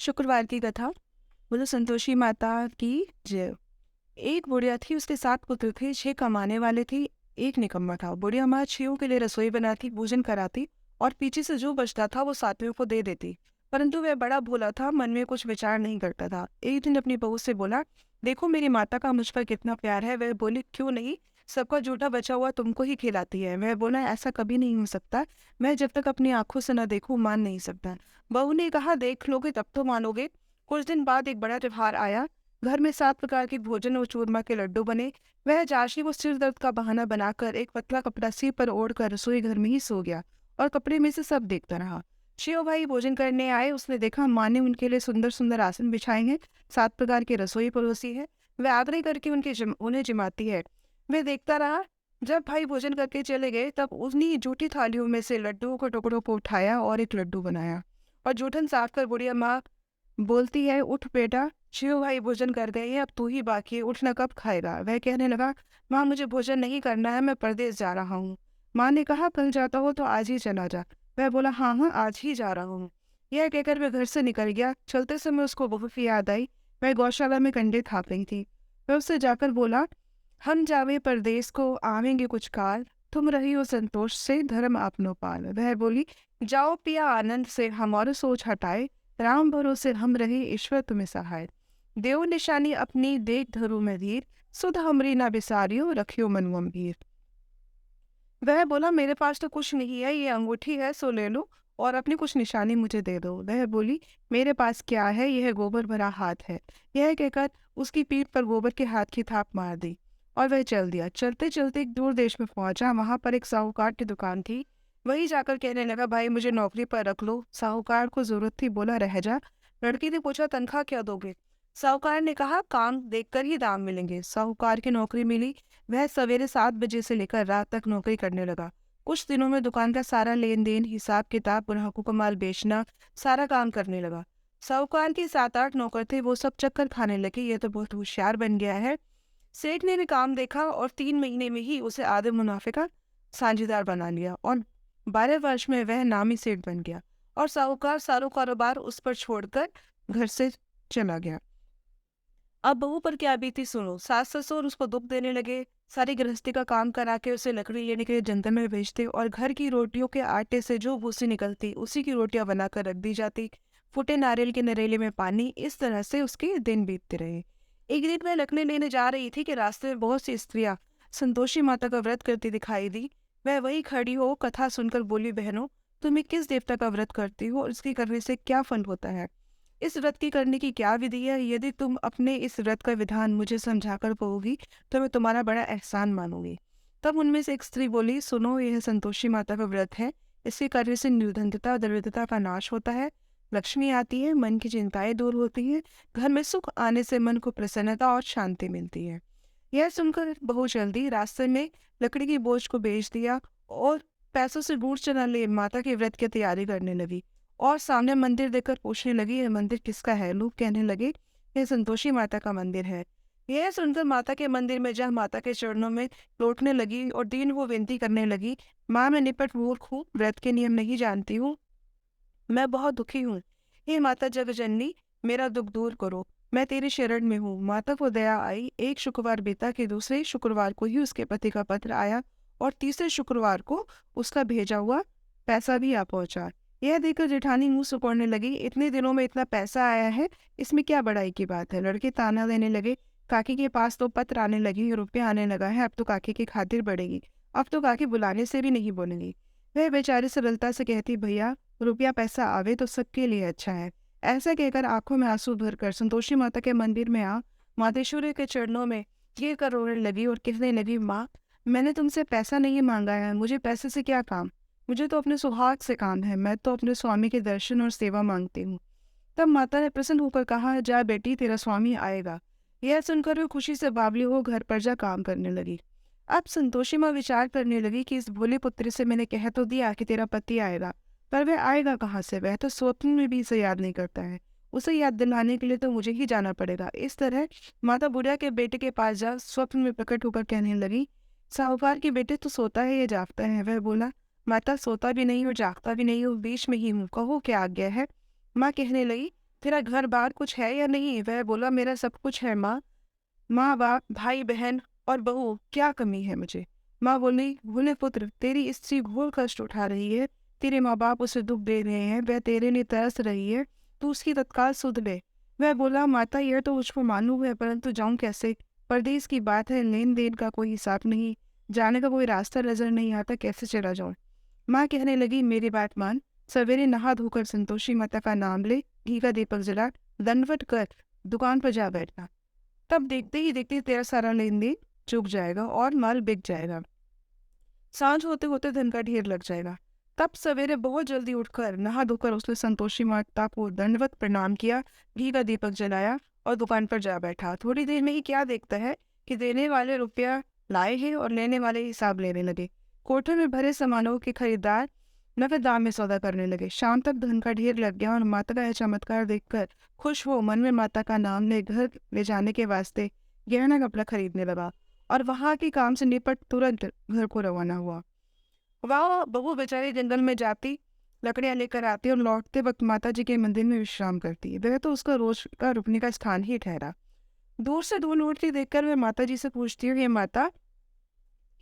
शुक्रवार की कथा। बोलो संतोषी माता की जय। एक बुढ़िया थी, उसके 7 पुत्र थे। 6 कमाने वाले थे, एक निकम्मा था। बुढ़िया माँ 6 के लिए रसोई बनाती, भोजन कराती और पीछे से जो बचता था वो साथियों को दे देती। परंतु वह बड़ा भोला था, मन में कुछ विचार नहीं करता था। एक दिन अपनी बहू से बोला, देखो मेरी माता का मुझ पर कितना प्यार है। वह बोली, क्यों नहीं, सबका जूठा बचा हुआ तुमको ही खिलाती है। वह बोला, ऐसा कभी नहीं हो सकता, मैं जब तक अपनी आंखों से न देखूं मान नहीं सकता। बहू ने कहा, देख लोगे तब तो मानोगे। कुछ दिन बाद एक बड़ा त्योहार आया। घर में 7 प्रकार के भोजन और चूरमा के लड्डू बने। वह जाशी वो सिर दर्द का बहाना बनाकर एक पतला कपड़ा सिर पर ओढ़कर रसोई घर में ही सो गया और कपड़े में से सब देखता रहा। शिव भाई भोजन करने आए। उसने देखा माँ ने उनके लिए सुंदर सुंदर आसन बिछाए हैं, 7 प्रकार की रसोई परोसी है। वह आग्रह करके उन्हें जिमाती है। वह देखता रहा। जब भाई भोजन करके चले गए तब उन्हीं जूठी थालियों में से लड्डुओं को टुकड़ों को उठाया और एक लड्डू बनाया और जूठन साफ कर बुढ़िया माँ बोलती है, उठ बेटा, शिव भाई भोजन कर गए हैं, अब तू ही बाकी है, उठना कब खाएगा। वह कहने लगा, माँ मुझे भोजन नहीं करना है, मैं परदेश जा रहा हूँ। माँ ने कहा, कल जाता हो तो आज ही चला जा। वह बोला, हाँ हाँ आज ही जा रहा हूँ। यह कहकर वह घर से निकल गया। चलते समय उसको बहू की याद आई। वह गौशाला में कंडे थाप रही थी। वह उससे जाकर बोला, हम जावे परदेश को आवेंगे कुछ काल, तुम रही हो संतोष से धर्म आपनो पाल। वह बोली, जाओ पिया आनंद से हमारो सोच हटाए, राम भरोसे हम रहे ईश्वर तुम्हें सहाय। देव निशानी अपनी देख धरु में धीर, सुध हमरी ना बिसारियो रखियो मन गंभीर। वह बोला, मेरे पास तो कुछ नहीं है, ये अंगूठी है सो ले लो और अपनी कुछ निशानी मुझे दे दो। वह बोली, मेरे पास क्या है, यह गोबर भरा हाथ है। यह कहकर उसकी पीठ पर गोबर के हाथ की थाप मार दी और वह चल दिया। चलते चलते एक दूर देश में पहुंचा। वहां पर एक साहूकार की दुकान थी। वही जाकर कहने लगा, भाई मुझे नौकरी पर रख लो। साहूकार को जरूरत थी, बोला रह जा। लड़की ने पूछा, तनख्वाह क्या दोगे। साहूकार ने कहा, काम देखकर ही दाम मिलेंगे। साहूकार की नौकरी मिली। वह सवेरे 7 बजे से लेकर रात तक नौकरी करने लगा। कुछ दिनों में दुकान का सारा लेन देन, हिसाब किताब, ग्राहकों को माल बेचना, सारा काम करने लगा। साहूकार के 7-8 नौकर थे, वो सब चक्कर खाने लगे, ये तो बहुत होशियार बन गया है। सेठ ने भी काम देखा और 3 महीने में ही उसे आधे मुनाफे का साझेदार बना लिया और 12 वर्ष में वह नामी सेठ बन गया और साहूकार सारो कारोबार उस पर छोड़कर घर से चला गया। अब बहू पर क्या बीती सुनो। सास ससुर उसको दुख देने लगे। सारी गृहस्थी का काम करा के उसे लकड़ी लेने के लिए जंगल में भेजते और घर की रोटियों के आटे से जो भूसी निकलती उसी की रोटियां बनाकर रख दी जाती। फूटे नारियल के नरेले में पानी, इस तरह से उसके दिन बीतते रहे। एक दिन वह लकड़ी लेने जा रही थी कि रास्ते में बहुत सी स्त्रियां संतोषी माता का व्रत करती दिखाई दी। वह वही खड़ी हो कथा सुनकर बोली, बहनों तुम्हें किस देवता का व्रत करती हो और इसके करने से क्या फल होता है, इस व्रत की करने की क्या विधि है। यदि तुम अपने इस व्रत का विधान मुझे समझाकर कहोगी तो मैं तुम्हारा बड़ा एहसान मानूंगी। तब उनमें से एक स्त्री बोली, सुनो यह संतोषी माता का व्रत है। इसके करने से निर्धनता दरिद्रता का नाश होता है, लक्ष्मी आती है, मन की चिंताएं दूर होती हैं, घर में सुख आने से मन को प्रसन्नता और शांति मिलती है। यह सुनकर बहू जल्दी रास्ते में लकड़ी की बोझ को बेच दिया और पैसों से बूढ़ चना ले माता के व्रत की तैयारी करने लगी और सामने मंदिर देखकर पूछने लगी, यह मंदिर किसका है। लोग कहने लगे, यह संतोषी माता का मंदिर है। यह सुनकर माता के मंदिर में जा माता के चरणों में लौटने लगी और दीन वो विनती करने लगी, माँ मैं निपट मूर्ख हूँ, व्रत के नियम नहीं जानती हूँ, मैं बहुत दुखी हूँ। हे माता जगजननी, मेरा दुख दूर करो, मैं तेरी शरण में हूँ। माता को दया आई। एक शुक्रवार बीता कि दूसरे शुक्रवार को ही उसके पति का पत्र आया और तीसरे शुक्रवार को उसका भेजा हुआ पैसा भी आ पहुंचा। यह देखकर जेठानी मुंह सुकोड़ने लगी, इतने दिनों में इतना पैसा आया है, इसमें क्या बड़ाई की बात है। लड़के ताना देने लगे, काकी के पास तो पत्र आने लगी, रुपया आने लगा है, अब तो काकी की खातिर बढ़ेगी, अब तो काकी बुलाने से भी नहीं बोलेंगी। वह बेचारी सरलता से कहती, भैया रुपया पैसा आवे तो सबके लिए अच्छा है। ऐसा कहकर आंखों में आंसू भरकर संतोषी माता के मंदिर में आ मातेश्वरी के चरणों में गिर कर रोने लगी और कहने लगी, माँ मैंने तुमसे पैसा नहीं मांगा है, मुझे पैसे से क्या काम, मुझे तो अपने सुहाग से काम है, मैं तो अपने स्वामी के दर्शन और सेवा मांगती हूँ। तब माता ने प्रसन्न होकर कहा, जा बेटी तेरा स्वामी आएगा। यह सुनकर वो खुशी से बावली हो घर पर जा काम करने लगी। अब संतोषी माँ विचार करने लगी कि इस भोले पुत्री से मैंने कह तो दिया कि तेरा पति आएगा, पर वह आएगा कहाँ से, वह तो स्वप्न में भी इसे याद नहीं करता है, उसे याद दिलाने के लिए तो मुझे ही जाना पड़ेगा। इस तरह माता बुढ़िया के बेटे के पास जा स्वप्न में प्रकट होकर कहने लगी, साहूकार के बेटे तो सोता है या जागता है। वह बोला, माता सोता भी नहीं और जागता भी नहीं हूँ, बीच में ही हूँ, कहो क्या आज्ञा है। माँ कहने लगी, तेरा घर बार कुछ है या नहीं? वह बोला, मेरा सब कुछ है माँ। माँ बाप, भाई बहन और बहू, क्या कमी है मुझे? माँ बोली, बोले पुत्र, तेरी स्त्री घोर कष्ट उठा रही है, तेरे माँ बाप उसे दुख दे रहे हैं, वह तेरे लिए तरस रही है, तू उसकी तत्काल सुध ले। वह बोला, माता यह तो मुझको मालूम है, परंतु जाऊं कैसे? परदेश की बात है, लेन देन का कोई हिसाब नहीं, जाने का कोई रास्ता नजर नहीं आता, कैसे चला जाऊं? माँ कहने लगी, मेरी बात मान, सवेरे नहा धोकर संतोषी माता का नाम ले, घी का दीपक जला, दंडवत कर दुकान पर जा बैठना। तब देखते ही देखते तेरा सारा लेन देन चूक जाएगा और माल बिक जाएगा। सांझ होते होते धन का ढेर लग जाएगा। तब सवेरे बहुत जल्दी उठकर नहा धोकर उसने संतोषी माता को दंडवत प्रणाम किया, घी का दीपक जलाया और दुकान पर जा बैठा। थोड़ी देर में ही क्या देखता है कि देने वाले रुपया लाए हैं और लेने वाले हिसाब लेने लगे। कोठे में भरे सामानों के खरीदार नगद दाम में सौदा करने लगे। शाम तक धन का ढेर लग गया और माता का यह चमत्कार देखकर खुश हो मन में माता का नाम ले घर ले जाने के वास्ते गहना कपड़ा खरीदने लगा और वहां के काम से निपट तुरंत घर को रवाना हुआ। वह बहू बेचारी जंगल में जाती, लकड़ियां लेकर आती और लौटते वक्त माता जी के मंदिर में विश्राम करती। वह तो उसका रोज का रुकने का स्थान ही ठहरा। दूर से धूल उड़ती देखकर वह माता जी से पूछती है, हे माता,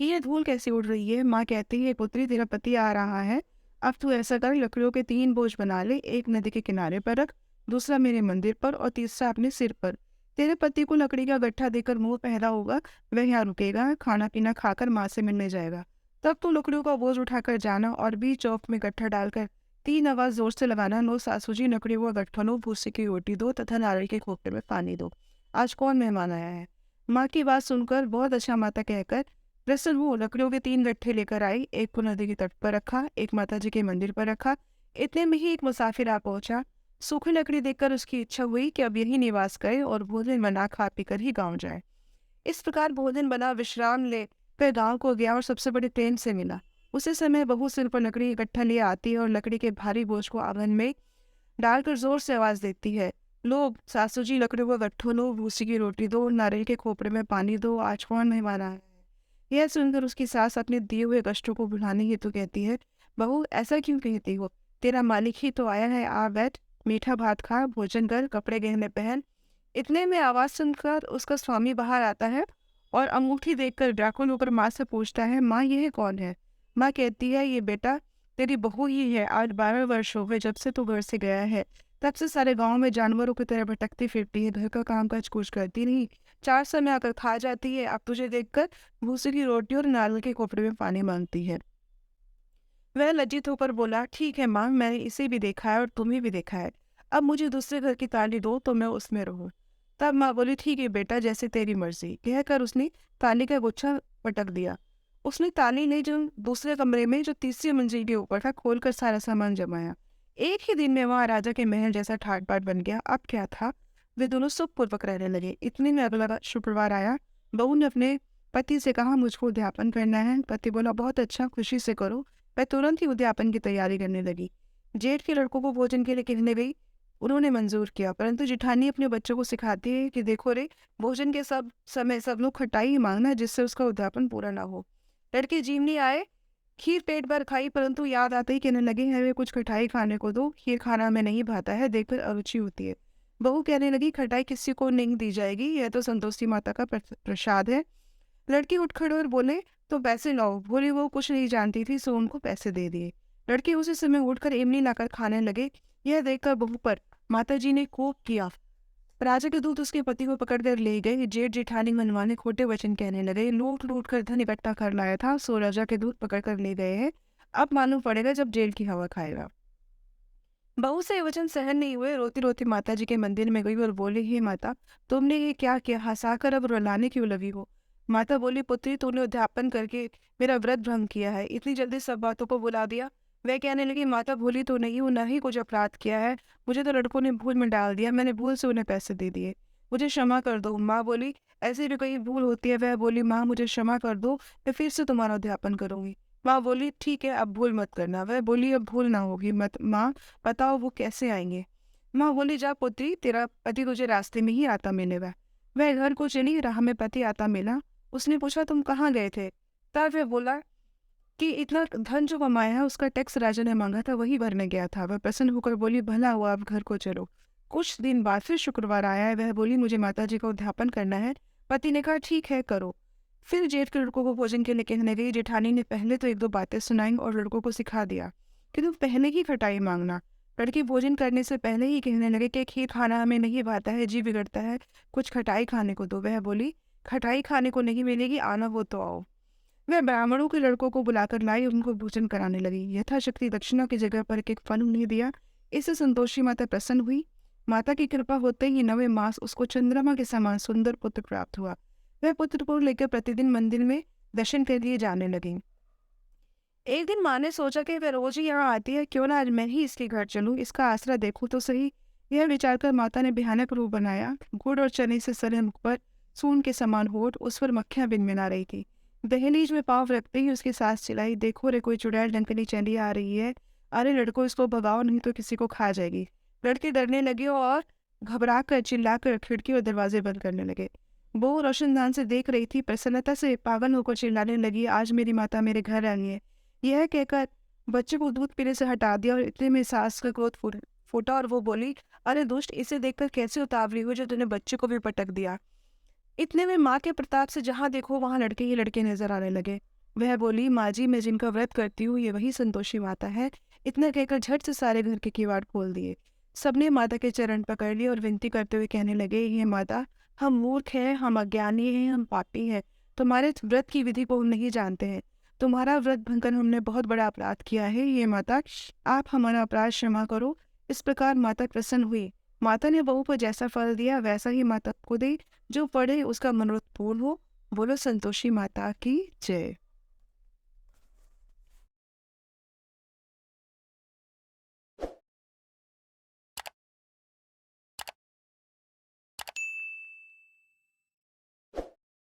ये धूल कैसे उड़ रही है? माँ कहती है, पुत्री, तेरा पति आ रहा है, अब तू ऐसा कर, लकड़ियों के 3 बोझ बना ले, एक नदी के किनारे पर रख, दूसरा मेरे मंदिर पर और तीसरा अपने सिर पर। तेरे पति को लकड़ी का गट्ठा देकर मुंह पैदा होगा, वह यहाँ रुकेगा, खाना पीना खाकर माँ से मिलने जाएगा। तब तू लकड़ियों का बोझ उठाकर जाना और बीच चौक में गट्ठा डालकर 3 आवाज जोर से लगाना, नो सासू जी, लकड़ियों का गट्ठा लो, भूसे की रोटी दो तथा नारियल के खोपड़े में पानी दो। आज कौन मेहमान आया है? माँ की बात सुनकर बहुत अच्छा माता कहकर प्रसन्न वो लकड़ियों के 3 गट्ठे लेकर आई, एक को नदी के तट पर रखा, एक माता जी के मंदिर पर रखा। इतने में ही एक मुसाफिर आ पहुंचा। सूखी लकड़ी देखकर उसकी इच्छा हुई कि अब यही निवास करे और भोजन बना खा पीकर ही गांव जाए। इस प्रकार भोजन बना विश्राम ले कर गांव को गया और सबसे बड़े प्रेम से मिला। उसी समय बहू सिर पर लकड़ी इकट्ठा लिए आती है और लकड़ी के भारी बोझ को आंगन में डालकर जोर से आवाज देती है, लोग, सासू जी, लकड़ियों का गट्ठो लो, भूसी की रोटी दो, नारियल के खोपड़े में पानी दो, आज कौन मेहमान आया है? यह सुनकर उसकी सास अपने दिए हुए कष्टों को भुलाने हेतु कहती है, बहू, ऐसा क्यों कहती हो? तेरा मालिक ही तो आया है, आ बैठ, मीठा भात खा, भोजन कर, कपड़े गहने पहन। इतने में आवाज सुनकर उसका स्वामी बाहर आता है और अंगूठी देखकर व्याकुल होकर माँ से पूछता है, माँ, यह कौन है? माँ कहती है, ये बेटा तेरी बहू ही है, आज 12 वर्ष हो गए जब से तू घर से गया है, तब से सारे गांव में जानवरों की तरह भटकती फिरती है, घर का काम काज कुछ करती नहीं, 4 समय आकर खा जाती है, अब तुझे देखकर भूसे की रोटी और नारियल के खोपड़े में पानी मांगती है। वह लज्जित होकर बोला, ठीक है माँ, मैंने इसे भी देखा है और तुम्हें भी देखा है, अब मुझे दूसरे घर की ताली दो तो मैं उसमें रहूं। तब माँ बोली, ठीक है बेटा, जैसे तेरी मर्जी, कहकर उसने ताली का गुच्छा पटक दिया। उसने ताली ने जो दूसरे कमरे में जो तीसरी मंजिल के ऊपर था खोलकर सारा सामान जमाया। एक ही दिन में वहां राजा के महल जैसा ठाट बाट बन गया। अब क्या था, वे दोनों सुखपूर्वक रहने लगे। इतने में अगला शुक्रवार आया। बहू ने अपने पति से कहा, मुझको उद्यापन करना है। पति बोला, बहुत अच्छा, खुशी से करो। वह तुरंत ही उद्यापन की तैयारी करने लगी। जेठ के लड़कों को भोजन के लिए कहने गई, उन्होंने मंजूर किया, परंतु जिठानी अपने बच्चों को सिखाती है कि देखो रे, भोजन के सब समय सब लोग खटाई ही मांगना, जिससे उसका उद्यापन पूरा ना हो। लड़के जीवनी आए, खीर पेट भर खाई, परंतु याद आते ही कहने लगे, हमें कुछ खटाई खाने को दो, खीर खाना में नहीं भाता है, देखकर अरुचि होती है। बहू कहने लगी, खटाई किसी को नहीं दी जाएगी, यह तो संतोषी माता का प्रसाद है। लड़की उठ खड़े और बोले, तो पैसे लाओ। बोली वो कुछ नहीं जानती थी, सो उनको पैसे दे दिए। लड़के उसी समय उठकर इमली लाकर खाने लगे। यह देखकर बहू पर माताजी ने कोप किया। राजा के दूत उसके पति को पकड़कर ले गए। जेठ जेठानी मनवाने खोटे वचन कहने लगे। लूट लूट कर धन इकट्ठा कर लाया था, सो राजा के दूत पकड़कर ले गए हैं। अब मालूम पड़ेगा जब जेल की हवा खाएगा। बहू से ये वचन सहन नहीं हुए। रोती रोती माता जी के मंदिर में गई और बोली, हे माता, तुमने ये क्या किया? हंसाकर अब रुलाने क्यों लगी हो? माता बोली, पुत्री, तूने उद्यापन करके मेरा व्रत भंग किया है, इतनी जल्दी सब बातों को बुला दिया। वह कहने लगी, माता, भूली तो नहीं हूँ, न ही कुछ अपराध किया है, मुझे तो लड़कों ने भूल में डाल दिया, मैंने भूल से उन्हें पैसे दे दिए, मुझे क्षमा कर दो। माँ बोली, ऐसी भी कोई भूल होती है? वह बोली, माँ, मुझे क्षमा कर दो, मैं फिर से तुम्हारा उद्यापन करूंगी। माँ बोली, ठीक है, अब भूल मत करना। वह बोली, अब भूल ना होगी मत माँ, बताओ वो कैसे आएंगे? माँ बोली, जा पुत्री, तेरा पति तुझे रास्ते में ही आता मिलेगा। वह घर को चली, राह में पति आता मिला। उसने पूछा, तुम कहाँ गए थे? तब वह बोला कि इतना धन जो कमाया है उसका टैक्स राजा ने मांगा था, वही भरने गया था। वह प्रसन्न होकर बोली, भला हुआ, अब घर को चलो। कुछ दिन बाद फिर शुक्रवार आया है। वह बोली, मुझे माता जी का उद्यापन करना है। पति ने कहा, ठीक है, करो। फिर जेठ के लड़कों को भोजन के लिए कहने गई। जेठानी ने पहले तो एक दो बातें सुनाई और लड़कों को सिखा दिया कि तुम पहले ही खटाई मांगना। लड़के भोजन करने से पहले ही कहने लगे कि खीर खाना हमें नहीं भाता है, जी बिगड़ता है, कुछ खटाई खाने को दो। वह बोली, खटाई खाने को नहीं मिलेगी, आना हो तो आओ। वह ब्राह्मणों के लड़कों को बुलाकर लाई और उनको भोजन कराने लगी। यथाशक्ति दक्षिणा की जगह पर एक फल उन्हें दिया। इससे संतोषी माता प्रसन्न हुई। माता की कृपा होते ही 9वें मास उसको चंद्रमा के समान सुंदर पुत्र प्राप्त हुआ। वह पुत्र को लेकर प्रतिदिन मंदिर में दर्शन के लिए जाने लगी। एक दिन माँ ने सोचा कि वह रोज ही यहाँ आती है, क्यों ना आज मैं ही इसके घर चलूं, इसका आसरा देखूं तो सही। यह विचार कर माता ने भयानक रूप बनाया। गुड़ और चने से सरे मुख पर सून के समान होठ, उस पर मक्खियां भिनभिना रही थी। दहलीज में पाँव रखते ही उसकी सास चिल्लाई, देखो रे, कोई चुड़ैल डंकनी चली आ रही है। अरे लड़को, इसको भगाओ, नहीं तो किसी को खा जाएगी। लड़के डरने लगे और घबरा कर चिल्लाकर खिड़की और दरवाजे बंद करने लगे। बहू रोशनदान से देख रही थी। प्रसन्नता से पागल होकर चिल्लाने लगी, आज मेरी माता मेरे घर आई है। यह कहकर बच्चे को दूध पीने से हटा दिया और इतने में सास का क्रोध फूटा और वो बोली, अरे दुष्ट, इसे देखकर कैसे उतावली हुई जो तूने बच्चे को भी पटक दिया। इतने में माँ के प्रताप से जहाँ देखो वहाँ लड़के ही लड़के नजर आने लगे। वह बोली, माँ जी, मैं जिनका व्रत करती हूँ ये वही संतोषी माता है। इतना कहकर झट से सारे घर के किवाड़ खोल दिए। सबने माता के चरण पकड़ लिए और विनती करते हुए कहने लगे, ये माता, हम मूर्ख हैं, हम अज्ञानी हैं, हम पापी हैं। तुम्हारे व्रत की विधि को हम नहीं जानते हैं। तुम्हारा व्रत भंगकर हमने बहुत बड़ा अपराध किया है। ये माता, आप हमारा अपराध क्षमा करो। इस प्रकार माता प्रसन्न हुई। माता ने बहू को जैसा फल दिया वैसा ही माता को दे। जो पढ़े उसका मनोरथ पूर्ण हो। बोलो संतोषी माता की जय।